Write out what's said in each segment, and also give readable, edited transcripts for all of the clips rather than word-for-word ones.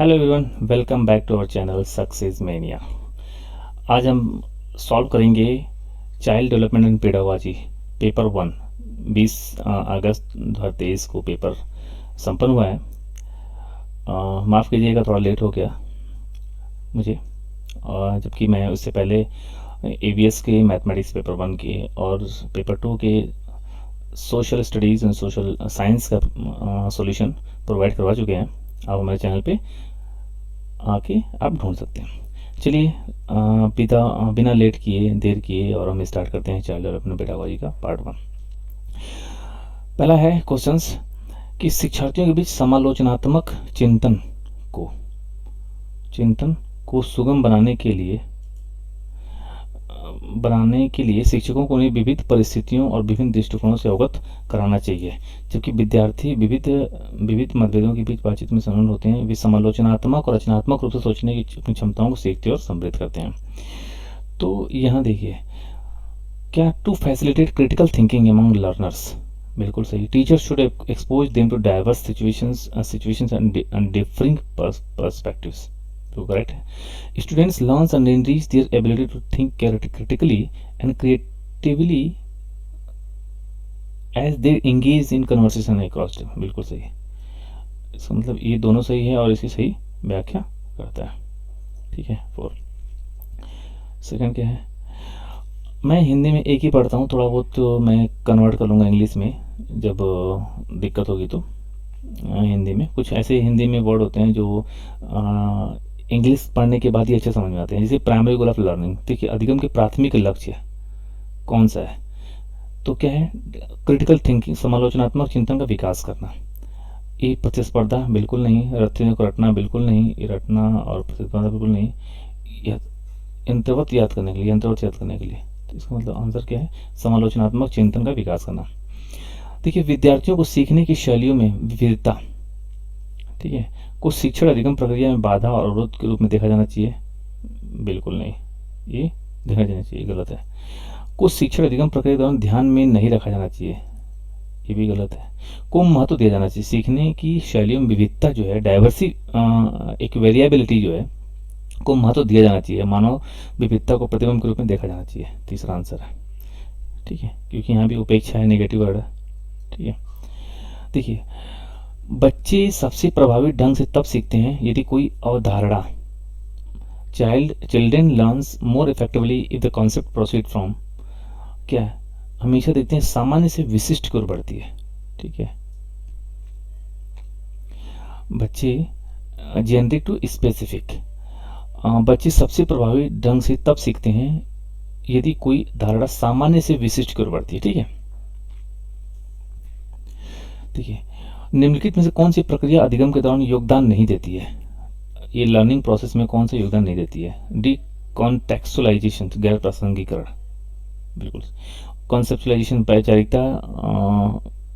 Hello everyone, welcome back to our channel Success Mania. आज हम solve करेंगे child development and pedagogy paper 1। 20 अगस्त 2023 को पेपर संपन्न हुआ है। माफ़ कीजिएगा, थोड़ा लेट हो गया मुझे, जबकि मैं उससे पहले एवीएस के मैथमेटिक्स पेपर 1 के और पेपर 2 के social studies and social science का सॉल्यूशन प्रोवाइड करवा चुके हैं। आप हमारे चैनल पे आके आप ढूंढ सकते हैं। चलिए बिना लेट किए देर किए और हम स्टार्ट करते हैं चाइल्ड डेवलपमेंट पेडागोजी का पार्ट 1। पहला है क्वेश्चंस कि शिक्षार्थियों के बीच समालोचनात्मक को चिंतन को सुगम बनाने के लिए शिक्षकों को उन्हें विविध परिस्थितियों और विभिन्न दृष्टिकोणों से अवगत कराना चाहिए। जबकि विद्यार्थी विविध मतभेदों के बीच बातचीत में संलग्न होते हैं, वे समालोचनात्मक और रचनात्मक रूप से सोचने की अपनी क्षमताओं को सीखते और समृद्ध करते हैं। तो यहाँ देखिए, क्या to facilitate critical thinking among learners, बिल्कुल सही। Teachers should expose them to diverse situations and differing perspectives, तो करेक्ट है। Students learns and enrich their ability to think critically and creatively as they engage in conversation across time, बिल्कुल सही है। इसका मतलब ये दोनों सही है और इसकी सही व्याख्या करता है। ठीक है। 4 सेकंड क्या है, मैं हिंदी में एक ही पढ़ता हूँ, थोड़ा बहुत तो मैं कन्वर्ट कर लूँगा इंग्लिश में जब दिक्कत होगी तो। हिंदी में कुछ ऐसे हिंदी में वर्ड होते हैं जो इंग्लिश पढ़ने के बाद ही अच्छे समझ में आते हैं। जैसे प्राइमरी गोल ऑफ लर्निंग, देखिए अधिगम के प्राथमिक लक्ष्य कौन सा है, तो क्या है, क्रिटिकल थिंकिंग, समालोचनात्मक चिंतन का विकास करना। ये प्रतिस्पर्धा बिल्कुल नहीं, रटने को रटना बिल्कुल नहीं, ये रटना और प्रतिस्पर्धा बिल्कुल नहीं, यंत्रवत याद करने के लिए। तो इसका मतलब आंसर क्या है, समालोचनात्मक चिंतन का विकास करना। देखिए विद्यार्थियों को सीखने की शैलियों में विविधता, ठीक है, को शिक्षण अधिगम प्रक्रिया में बाधा और अवरोध के रूप में देखा जाना चाहिए, बिल्कुल नहीं, ये देखा जाना चाहिए, गलत है। को शिक्षण अधिगम प्रक्रिया के दौरान ध्यान में नहीं रखा जाना चाहिए, ये भी गलत है। को महत्व दिया जाना चाहिए, सीखने की शैलियों में विविधता जो है, एक वेरिएबिलिटी जो है, को महत्व दिया जाना चाहिए। मानव विविधता को प्रतिबिंब के रूप में देखा जाना चाहिए, तीसरा आंसर है। ठीक है, क्योंकि यहाँ भी उपेक्षा है, नेगेटिव वर्ड है। ठीक है, देखिए बच्चे सबसे प्रभावी ढंग से तब सीखते हैं यदि कोई अवधारणा, children learns more effectively if the concept proceed from, क्या है, हमेशा देखते हैं सामान्य से विशिष्ट की ओर बढ़ती है। ठीक है, बच्चे जेनरिक टू स्पेसिफिक, बच्चे सबसे प्रभावी ढंग से तब सीखते हैं यदि कोई धारणा सामान्य से विशिष्ट की ओर बढ़ती है। ठीक है, देखिए निम्नलिखित में से कौन सी प्रक्रिया अधिगम के दौरान योगदान नहीं देती है, ये लर्निंग प्रोसेस में कौन सा योगदान नहीं देती है। डी कॉन्टेक्सुअलाइजेशन, गैर प्रासंगिकरण, बिल्कुल। कॉन्सेप्चुअलाइजेशन, वैचारिकता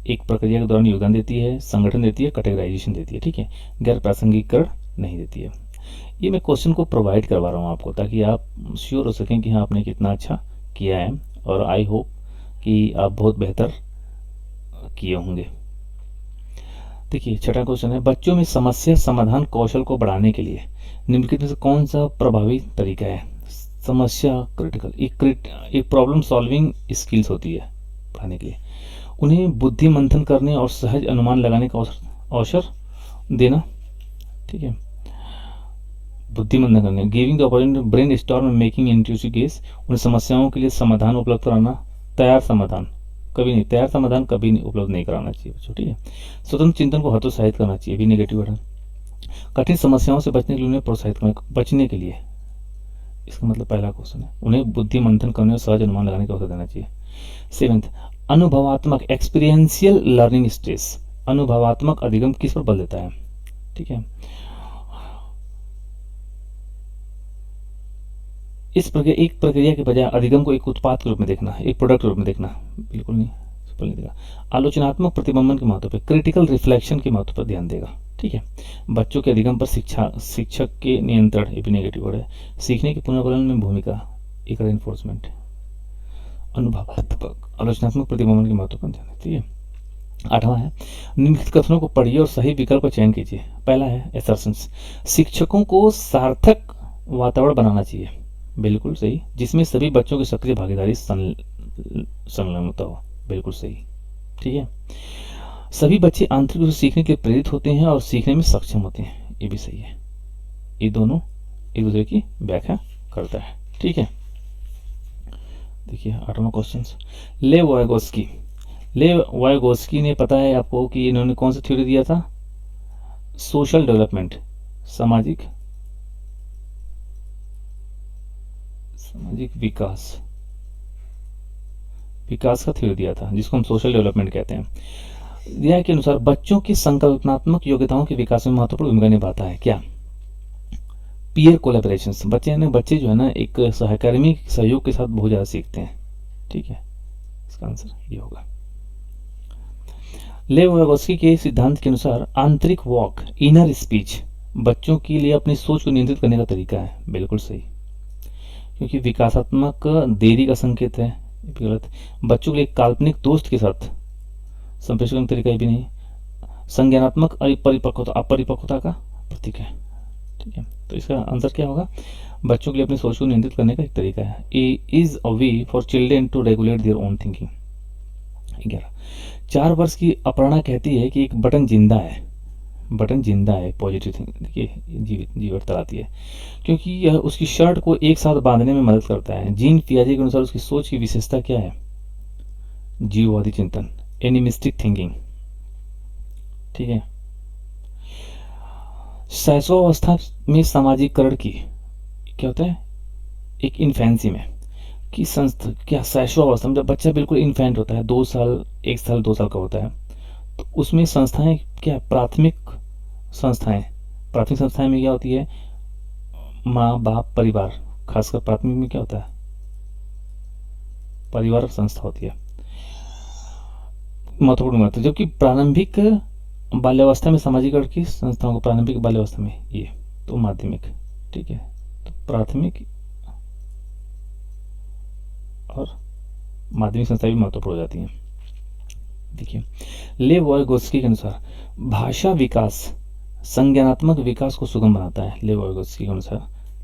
एक प्रक्रिया के दौरान योगदान देती है, संगठन देती है, कैटेगराइजेशन देती है। ठीक है, गैर प्रासंगिकरण नहीं देती है। ये मैं क्वेश्चन को प्रोवाइड करवा रहा हूँ आपको, ताकि आप श्योर हो सकें कि हाँ आपने कितना अच्छा किया है, और आई होप कि आप बहुत बेहतर किए होंगे। देखिए छठा क्वेश्चन है, बच्चों में समस्या समाधान कौशल को बढ़ाने के लिए निम्नलिखित में से कौन सा प्रभावी तरीका है। समस्या क्रिटिकल, एक प्रॉब्लम सॉल्विंग स्किल्स होती है बढ़ाने के लिए। उन्हें बुद्धि मंथन करने और सहज अनुमान लगाने का अवसर देना। ठीक है, बुद्धि मंथन करने, giving the opportunity brainstorm making intuitive guess, उन्हें समस्याओं के लिए समाधान उपलब्ध कराना। तैयार समाधान कभी नहीं उपलब्ध नहीं कराना चाहिए बच्चों। ठीक है, स्वतंत्र चिंतन को हतोत्साहित करना चाहिए, भी नेगेटिव वर्ड है। कठिन समस्याओं से बचने के लिए उन्हें प्रोत्साहित करना, बचने के लिए, इसका मतलब पहला क्वेश्चन है, उन्हें बुद्धि मंथन करने और सहज अनुमान लगाने का अवसर देना चाहिए। 7, अनुभवात्मक एक्सपीरियंशियल लर्निंग स्ट्रेस, अनुभवात्मक अधिगम किस पर बल देता है। ठीक है, एक प्रक्रिया के बजाय अधिगम को एक उत्पाद के रूप में देखना, एक प्रोडक्ट के रूप में देखना, बिल्कुल नहीं, सफल नहीं देगा। आलोचनात्मक प्रतिबिंबन के महत्व पर, क्रिटिकल रिफ्लेक्शन के महत्व पर ध्यान देगा। ठीक है, बच्चों के अधिगम पर शिक्षक के नियंत्रण, ये भी नेगेटिव वर्ड है। सीखने के पुनर्वलन में भूमिका, एक रेनफोर्समेंट। अनुभवात्मक आलोचनात्मक प्रतिबिंबन के महत्व पर ध्यान। ठीक है, 8वां है, निम्नलिखित कथनों को पढ़िए और सही विकल्प का चयन कीजिए। पहला है एसर्शंस, शिक्षकों को सार्थक वातावरण बनाना चाहिए, बिल्कुल सही, जिसमें सभी बच्चों की सक्रिय भागीदारी संलग्नता हो, बिल्कुल सही। ठीक है, सभी बच्चे आंतरिक रूप से सीखने के लिए प्रेरित होते हैं और सीखने में सक्षम होते हैं, ये भी सही है। ये दोनों एक दूसरे की व्याख्या करता है। ठीक है, देखिए 8वां क्वेश्चन, लेवाइगोस्की ने, पता है आपको कि इन्होंने कौन सा थ्योरी दिया था? सोशल डेवलपमेंट, सामाजिक विकास का थ्योरी दिया था, जिसको हम सोशल डेवलपमेंट कहते हैं। दिया के अनुसार बच्चों की संकल्पनात्मक योग्यताओं के विकास में महत्वपूर्ण भूमिका निभाता है क्या? पीयर कोलैबोरेशंस, बच्चे जो है ना एक सहकर्मी सहयोग के साथ बहुत ज़्यादा सीखते हैं। ठीक है, इसका आंसर ये होगा। लेवोगोस्की के सिद्धांत के अनुसार आंतरिक वॉक, इनर स्पीच, बच्चों के लिए अपनी सोच को नियंत्रित करने का तरीका है, बिल्कुल सही, क्योंकि विकासात्मक देरी का संकेत है, गलत। बच्चों के लिए काल्पनिक दोस्त के साथ संप्रेषण का तरीका भी नहीं। संज्ञानात्मक अपरिपक्वता का प्रतीक है। ठीक है, तो इसका आंसर क्या होगा? बच्चों के लिए अपनी सोच को नियंत्रित करने का एक तरीका है। A is a way for children to regulate their own thinking. 11, 4 वर्ष की अपर्णा कहती है कि एक बटन जिंदा है, पॉजिटिव थिंग, देखिए जीवित तराती है, क्योंकि यह उसकी शर्ट को एक साथ बांधने में मदद करता है। जीन पियाजे के अनुसार उसकी सोच की विशेषता क्या है? जीववादी चिंतन, एनिमिस्टिक थिंकिंग। ठीक है, शैशवावस्था में सामाजिकरण की क्या होता है? एक इन्फेंसी में कि संस्था क्या, शैशवावस्था में जब बच्चा बिल्कुल इन्फेंट होता है, 2 साल 1 साल 2 साल का होता है, तो उसमें संस्थाएं क्या, प्राथमिक संस्थाएं में क्या होती है? माँ बाप परिवार, खासकर प्राथमिक में क्या होता है? परिवार संस्था होती है, महत्वपूर्ण महत्व। जबकि प्रारंभिक बाल्यावस्था में सामाजिकरण की संस्थाओं को, प्रारंभिक बाल्यावस्था में ये तो माध्यमिक। ठीक है, तो प्राथमिक और माध्यमिक संस्था भी महत्वपूर्ण हो जाती हैं। देखिए, लेवोगोस्की के अनुसार भाषा विकास संज्ञानात्मक विकास को सुगम बनाता है। लेवोगोस्की के अनुसार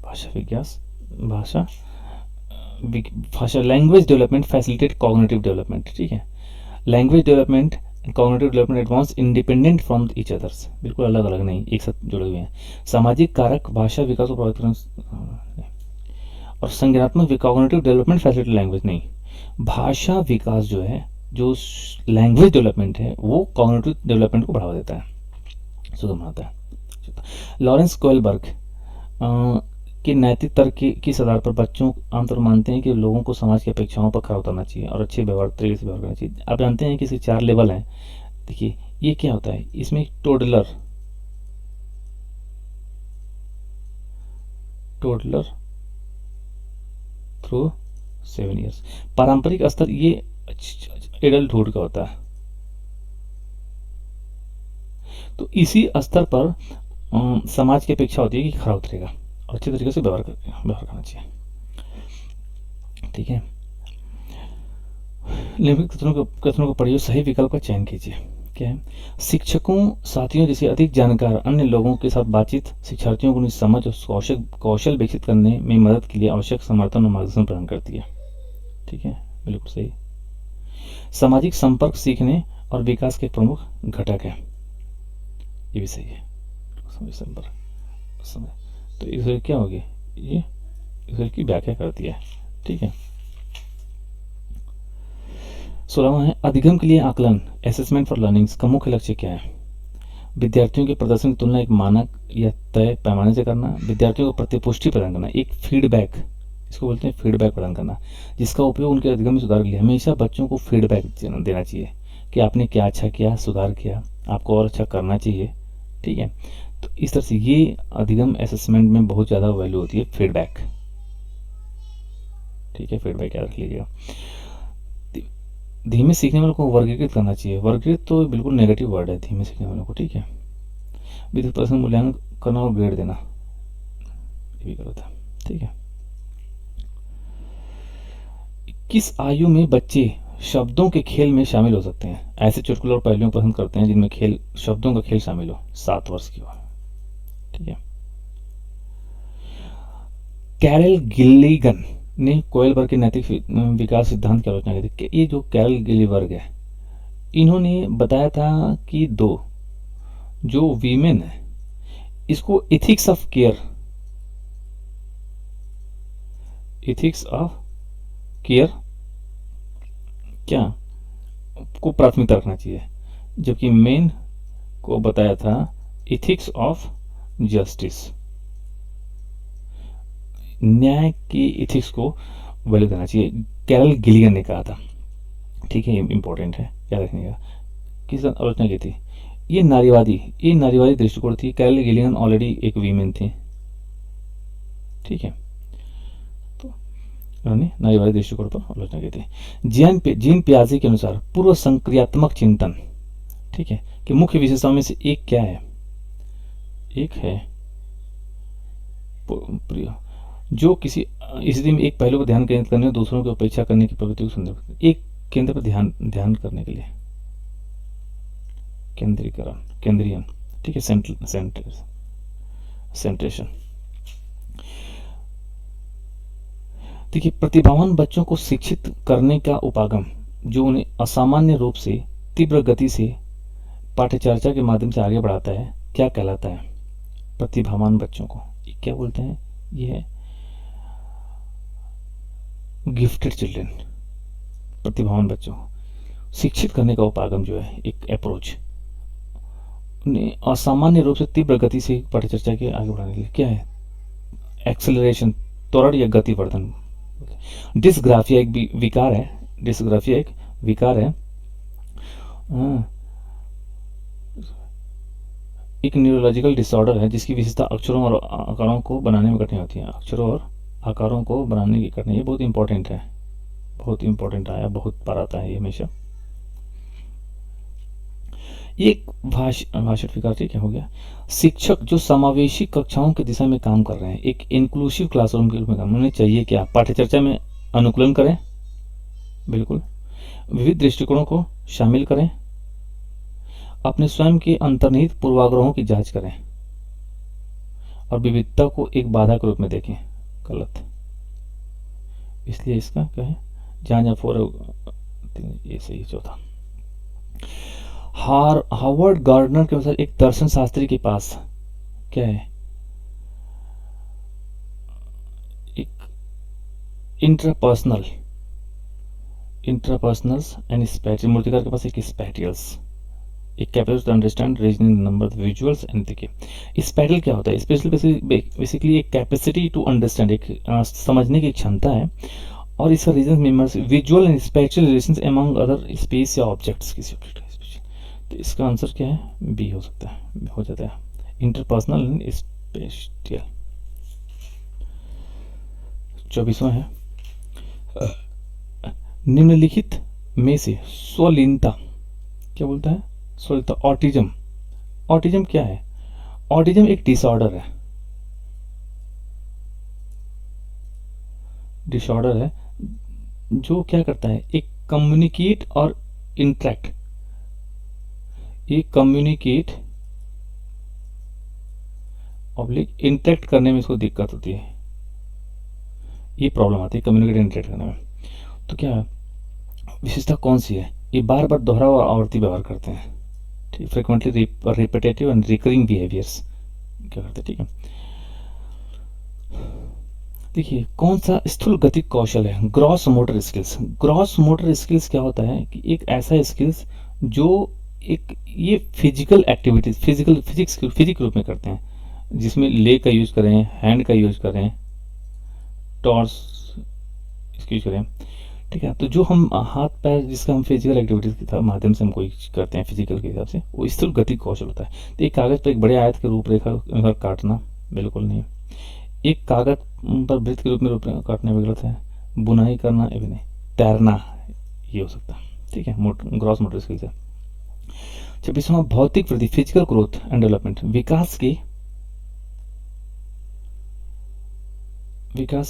भाषा language development facilitate cognitive development. ठीक है, language development cognitive development advance independent from each others, बिल्कुल अलग अलग नहीं, एक साथ जुड़े हुए हैं। सामाजिक कारक भाषा विकास को प्रभावित करने, और संज्ञानात्मक कॉग्निटिव डेवलपमेंट फैसिलिटेट लैंग्वेज नहीं, भाषा विकास जो है, जो लैंग्वेज डेवलपमेंट है, वो कॉग्निटिव डेवलपमेंट को बढ़ावा देता है, सुगम बनाता है। लॉरेंस कोएलबर्ग के नैतिक तर्क के आधार पर बच्चों आमतौर पर मानते हैं कि लोगों को समाज की अपेक्षाओं पर खरा उतरना चाहिए और अच्छे तरीके से व्यवहार करना चाहिए। आप जानते हैं कि इसके 4 लेवल हैं। देखिए, ये क्या होता है? इसमें टोडलर थ्रू 7 ईयर्स, पारंपरिक स्तर ये एडल्टहुड का होता है। तो इसी स्तर पर समाज की अपेक्षा होती है कि खरा उतरेगा और अच्छे तरीके से व्यवहार करना चाहिए। ठीक है, निम्नलिखित कथनों को पढ़िए, सही विकल्प का चयन कीजिए। क्या है? शिक्षकों साथियों जैसे अधिक जानकार अन्य लोगों के साथ बातचीत शिक्षार्थियों को उनकी समझ और कौशल विकसित करने में मदद के लिए आवश्यक समर्थन और मार्गदर्शन प्रदान करती है। ठीक है, बिल्कुल सही। सामाजिक संपर्क सीखने और विकास के प्रमुख घटक है, ये भी सही है। संपर्क तो इसे क्या होगी? ये इसकी व्याख्या करती है। ठीक है, 16वां है, अधिगम के लिए आकलन, असेसमेंट फॉर लर्निंग्स का मुख्य लक्ष्य क्या है? विद्यार्थियों के प्रदर्शन की तुलना एक मानक या तय पैमाने से करना, विद्यार्थियों को प्रतिपुष्टि प्रदान करना, एक फीडबैक, इसको बोलते हैं फीडबैक प्रदान करना, जिसका उपयोग उनके अधिगम में सुधार के लिए। हमेशा बच्चों को फीडबैक देना चाहिए कि आपने क्या अच्छा किया, सुधार किया, आपको और अच्छा करना चाहिए। ठीक है, तो इस तरह से ये अधिगम असेसमेंट में बहुत ज़्यादा वैल्यू होती है, फीडबैक। ठीक है, फीडबैक याद रख लीजिएगा। धीमे सीखने वालों को वर्गीकृत करना चाहिए। वर्गीकृत तो बिल्कुल नेगेटिव वर्ड है धीमे सीखने वालों को। ठीक है, विद्युत प्रश्न मूल्यांकन करना और ग्रेड देना, ये भी गलत है। ठीक है, किस आयु में बच्चे शब्दों के खेल में शामिल हो सकते हैं। ऐसे चुटकुले और पहेलियों को पसंद करते हैं जिनमें खेल, शब्दों का खेल शामिल हो। 7 वर्ष की हो। ठीक है। कैरल गिल्लिगन ने कोयलबर्ग के नैतिक विकास सिद्धांत की आलोचना की थी। ये जो कैरल गिलीबर्ग है, इन्होंने बताया था कि जो वीमेन है, इसको एथिक्स ऑफ केयर क्या को प्राथमिकता रखना चाहिए, जबकि मेन को बताया था एथिक्स ऑफ जस्टिस, न्याय की एथिक्स को वैल्यू देना चाहिए। कैरल गिलिगन ने कहा था। ठीक है, ये इंपॉर्टेंट है, याद रखिएगा। किस आलोचना की थी? ये नारीवादी दृष्टिकोण थी। कैरल गिलिगन ऑलरेडी एक वीमेन थी। ठीक है, तो उन्होंने नारीवादी दृष्टिकोण पर आलोचना की थी। जीन पियाजे के अनुसार पूर्व संक्रियात्मक चिंतन, ठीक है, कि मुख्य विशेषताओं में से एक क्या है? एक है जो किसी स्थिति में एक पहलू पर ध्यान केंद्रित करने और दूसरों की उपेक्षा करने की प्रवृत्ति को संदर्भित, एक केंद्र पर ध्यान करने के लिए केंद्रीयन। ठीक है, सेंट्रेशन। देखिए, प्रतिभावान बच्चों को शिक्षित करने का उपागम जो उन्हें असामान्य रूप से तीव्र गति से पाठ्यचर्चा के माध्यम से आगे बढ़ाता है, क्या कहलाता है? प्रतिभावान बच्चों को क्या बोलते हैं? ये है गिफ्टेड चिल्ड्रन। प्रतिभावान बच्चों को शिक्षित करने का उपागम जो है, एक अप्रोच, उन्हें असामान्य रूप से तीव्र गति से पाठ्यचर्चा के आगे बढ़ाने के लिए क्या है? एक्सेलरेशन, त्वरण या गतिवर्धन। डिस्ग्राफिया एक विकार है। डिस्ग्राफिया एक विकार है, एक न्यूरोलॉजिकल डिसऑर्डर है जिसकी विशेषता अक्षरों और आकारों को बनाने में कठिनाई होती है। अक्षरों और आकारों को बनाने की कठिनाई, ये बहुत इंपॉर्टेंट है, बहुत इंपॉर्टेंट आया, बहुत बार आता है ये हमेशा। ये भाषण विकार। ठीक है, हो गया। शिक्षक जो समावेशी कक्षाओं की दिशा में काम कर रहे हैं, एक इंक्लूसिव क्लासरूम के रूप में काम, उन्हें चाहिए क्या? पाठ्यचर्चा में अनुकूलन करें, बिल्कुल, विविध दृष्टिकोणों को शामिल करें, अपने स्वयं के अंतर्निहित पूर्वाग्रहों की जांच करें और विविधता को एक बाधा के रूप में देखें। गलत, इसलिए इसका क्या है? जहां फोर, ये सही। चौथा, हार्वर्ड गार्डनर के अनुसार एक दर्शन शास्त्री के पास क्या है? एक इंट्रापर्सनल्स एंड स्पैटियल, मूर्तिकार के पास एक स्पैटियल्स, एक capacity to understand reasoning number visuals and. देखिए, स्पैटियल क्या होता है? स्पेशल बेसिकली एक कैपेसिटी टू अंडरस्टैंड, एक समझने की क्षमता है, और इसका reason memories, visual and special relations among other space या ऑब्जेक्ट्स, किसी ऑब्जेक्ट का स्पेशल। तो इसका आंसर क्या है? बी हो सकता है, हो जाता है, इंटरपर्सनल एंड स्पेशल। 24वां है, निम्नलिखित में से स्वलीनता क्या बोलता है? स्वलीनता, ऑटिज्म। ऑटिज्म क्या है? ऑटिज्म एक डिसऑर्डर है जो क्या करता है? एक कम्युनिकेट और इंटरेक्ट, इंटरेक्ट करने में इसको दिक्कत होती है, ये प्रॉब्लम आती है कम्युनिकेट इंटरेक्ट करने में। तो क्या विशेषता कौन सी है? ये बार बार दोहराव और आवर्ती व्यवहार करते हैं, ठीक, frequently repetitive and recurring behaviours क्या करते हैं। ठीक है, देखिए, कौन सा स्थूल गतिक कौशल है? Gross motor skills. Gross motor skills क्या होता है कि एक ऐसा स्किल्स जो एक ये फिजिकल एक्टिविटीज, फिजिक रूप में करते हैं, जिसमें लेग का यूज करें, हैंड का यूज करें, टॉर्स इसका यूज करें। ठीक है, तो जो हम हाथ पैर, जिसका हम फिजिकल एक्टिविटीज के माध्यम से हम कोई करते हैं फिजिकल के हिसाब से, वो स्थूल गतिक कौशल होता है। तो एक कागज पर एक बड़े आयत के रूपरेखा काटना बिल्कुल नहीं, एक कागज पर वृत्त के रूप में काटना भी गलत है, बुनाई करना ये भी नहीं, तैरना ये हो सकता है। ठीक है, ग्रॉस मोटर स्किल्स है। 26वां, भौतिक वृद्धि, फिजिकल ग्रोथ एंड डेवलपमेंट, विकास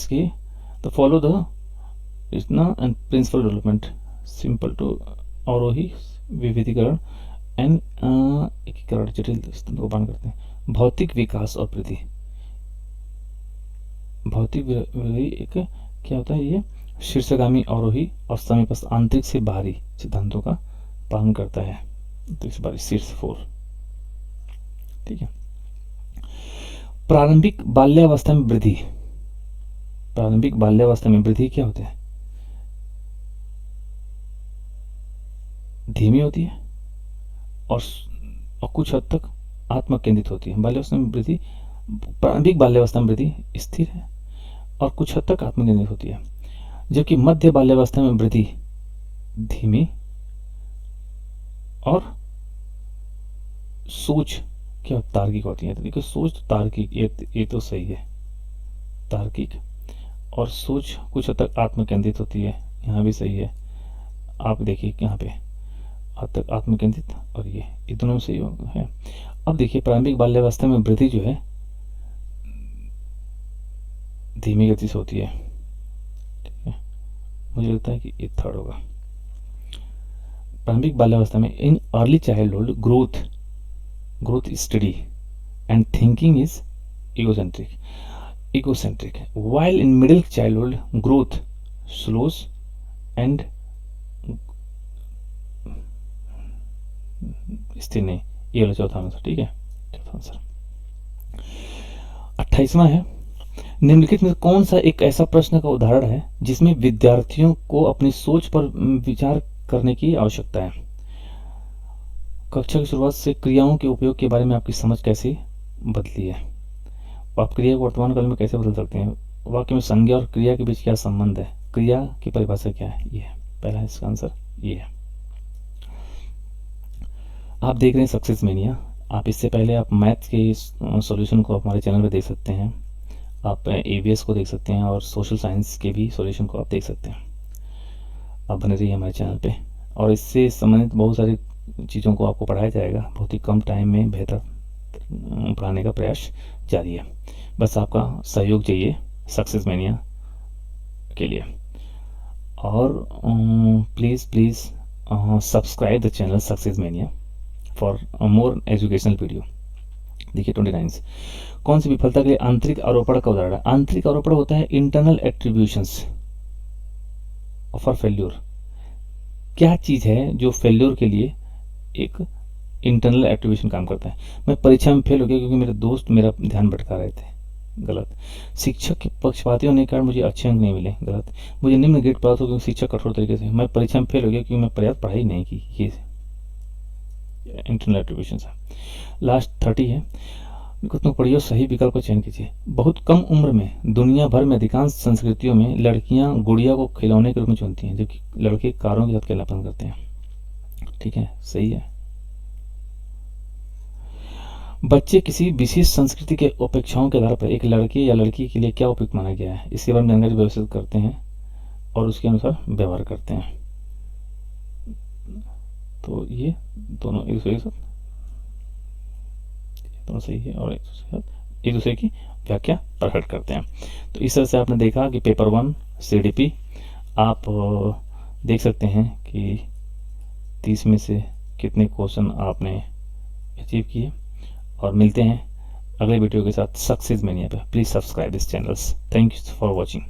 की द फॉलो द इतना and principle development, simple to अवरोही विविधीकरण एंड एकीकरण जटिल को पालन करते हैं। भौतिक विकास और वृद्धि, भौतिक वृद्धि एक क्या होता है, ये शीर्षगामी अवरोही और समीपस्थ आंतरिक से बाहरी सिद्धांतों का पालन करता है। तो इस बार शीर्ष 4, ठीक है। प्रारंभिक बाल्यावस्था में वृद्धि, प्रारंभिक बाल्यावस्था में वृद्धि क्या होता है, धीमी होती है और कुछ हद तक आत्म केंद्रित होती है। बाल्यावस्था में वृद्धि, प्रारंभिक बाल्यावस्था में वृद्धि स्थिर है और कुछ हद तक आत्म केंद्रित होती है, जबकि मध्य बाल्यावस्था में वृद्धि धीमी और सोच क्या तार्किक होती है। तो देखो सोच तो तार्किक, ये तो सही है, तार्किक, और सोच कुछ हद तक आत्म केंद्रित होती है, यहाँ भी सही है। आप देखिए यहाँ पे हद तक आत्म केंद्रित और ये दोनों में सही है। अब देखिए प्रारंभिक बाल्यावस्था में वृद्धि जो है धीमी गति से होती है, ठीक है। मुझे लगता है कि ये थर्ड होगा। प्रारंभिक बाल्यावस्था में in early childhood growth is study and thinking is egocentric while in middle childhood growth slows and स्थिर नहीं, ये वाला चौथा आंसर, ठीक है, चौथा आंसर। 28वां है, निम्नलिखित में कौन सा एक ऐसा प्रश्न का उदाहरण है जिसमें विद्यार्थियों को अपनी सोच पर विचार करने की आवश्यकता है। कक्षा की शुरुआत से क्रियाओं के उपयोग के बारे में आपकी समझ कैसे बदली है। आप क्रिया को वर्तमान काल में कैसे बदल सकते हैं। वाक्य में संज्ञा और क्रिया के बीच क्या संबंध है, क्रिया की परिभाषा क्या है, ये है पहला, इसका आंसर ये है। आप देख रहे हैं सक्सेस मेनिया। आप इससे पहले आप मैथ के सॉल्यूशन को हमारे चैनल पे देख सकते हैं, आप ABS को देख सकते हैं और सोशल साइंस के भी सॉल्यूशन को आप देख सकते हैं। आप बने रहिए हमारे चैनल पे और इससे संबंधित बहुत सारी चीज़ों को आपको पढ़ाया जाएगा। बहुत ही कम टाइम में बेहतर पढ़ाने का प्रयास जारी है। बस आपका सहयोग चाहिए सक्सेस मेनिया के लिए। और please subscribe the channel Success mania for more educational video. देखिए 29, कौन सी विफलता के लिए आंतरिक आरोपण का उदाहरण है। आंतरिक आरोपण होता है इंटरनल एट्रीब्यूशंस फॉर फेल्योर। क्या चीज़ है जो फेल्योर के लिए एक इंटरनल एट्रीब्यूशन काम करता है। मैं परीक्षा में फेल हो गया क्योंकि मेरे दोस्त मेरा ध्यान भटका रहे थे, गलत। शिक्षक के पक्षपाती होने के कारण मुझे अच्छे अंक नहीं मिले, गलत। मुझे निम्न ग्रेड प्राप्त हो क्योंकि शिक्षक कठोर तरीके से। मैं परीक्षा में फेल हो गया क्योंकि मैं पर्याप्त पढ़ाई नहीं की, ये इंटरनल एट्रीब्यूशन है। लास्ट 30 है, तुम पढ़िए सही विकल्प का चयन कीजिए। बहुत कम उम्र में दुनिया भर में अधिकांश संस्कृतियों में लड़कियां गुड़िया को खिलौने के रूप में चुनती हैं, जबकि लड़के कारों के साथ खेलना पसंद करते हैं, ठीक है, सही है। बच्चे किसी विशेष संस्कृति के अपेक्षाओं के आधार पर एक लड़के या लड़की के लिए क्या उपयुक्त माना गया है, इसके बारे में जानकारी व्यवस्थित करते हैं और उसके अनुसार व्यवहार करते हैं। तो ये दोनों एक दूसरे के साथ दोनों सही है और एक दूसरे की व्याख्या प्रकट करते हैं। तो इस तरह से आपने देखा कि पेपर 1 CDP आप देख सकते हैं कि 30 में से कितने क्वेश्चन आपने अचीव किए। और मिलते हैं अगले वीडियो के साथ सक्सेस मेनिया पे। Please subscribe this channels. Thank you for watching.